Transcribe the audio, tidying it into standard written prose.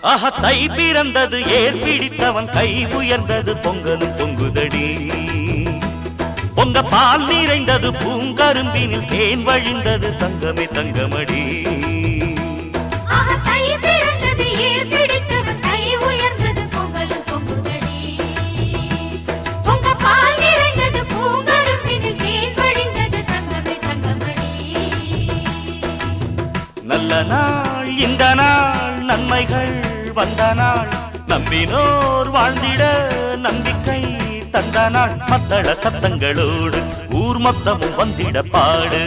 ஆஹா தை பிறந்தது ஏர் பிடித்தவன் கை உயர்ந்தது பொங்கலும் பொங்குதடி பொங்க பால் நிறைந்தது பூங்கரும்பினில் தேன் வழிந்தது தங்கமே தங்கமடி நல்ல நாள் இந்த நாள் நன்மைகள் வந்த நாள் நம்பினோர் வாழ்ந்திட நம்பிக்கை தந்த நாள் மத்தள சத்தங்களோடு ஊர் மொத்தமும் வந்திட பாடு.